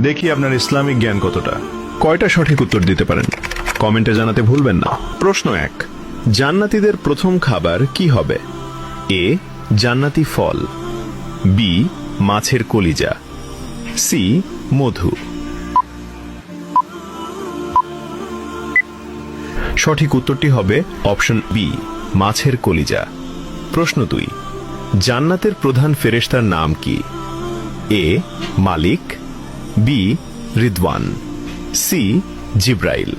দেখি আপনার ইসলামিক জ্ঞান কতটা। কয়টা সঠিক উত্তর দিতে পারেন কমেন্টে জানাতে ভুলবেন না। প্রশ্ন 1, জান্নাতীদের প্রথম খাবার কি হবে? এ, জান্নাতি ফল, বি, মাছের কলিজা, সি, মধু। সঠিক উত্তরটি হবে অপশন বি, মাছের কলিজা। প্রশ্ন 2, জান্নাতের প্রধান ফেরেশতার নাম কি? এ, মালিক, বি, রিদওয়ান, সি, জিব্রাইল।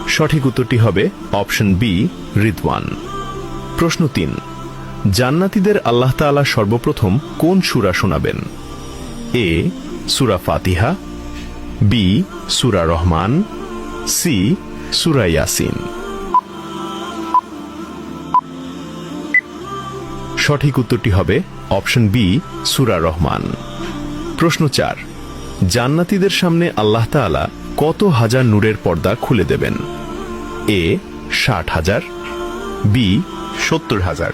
সঠিক উত্তরটি হবে অপশন বি, রিদওয়ান। প্রশ্ন 3, জান্নাতীদের আল্লাহ তাআলা সর্বপ্রথম কোন সূরা শোনাবেন? এ, সূরা ফাতিহা, বি, সূরা রহমান, সি, সূরা ইয়াসিন। সঠিক উত্তরটি হবে অপশন বি, সূরা রহমান। প্রশ্ন 4, জান্নাতীদের সামনে আল্লাহ তাআলা কত হাজার নূরের পর্দা খুলে দেবেন? এ, 60,000, বি, 70,000,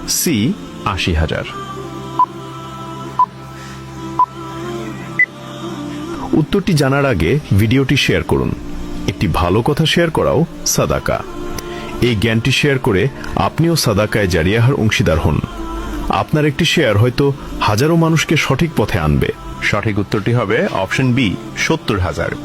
সি, 80,000। উত্তরটি জানার আগে ভিডিওটি শেয়ার করুন। একটি ভালো কথা শেয়ার করাও সাদাকা। এই জ্ঞানটি শেয়ার করে আপনিও সাদাকায়ে জারিয়াহর অংশীদার হন। আপনার একটি শেয়ার হয়তো হাজারো মানুষকে সঠিক পথে আনবে। সঠিক উত্তরটি হবে অপশন বি, 70,000।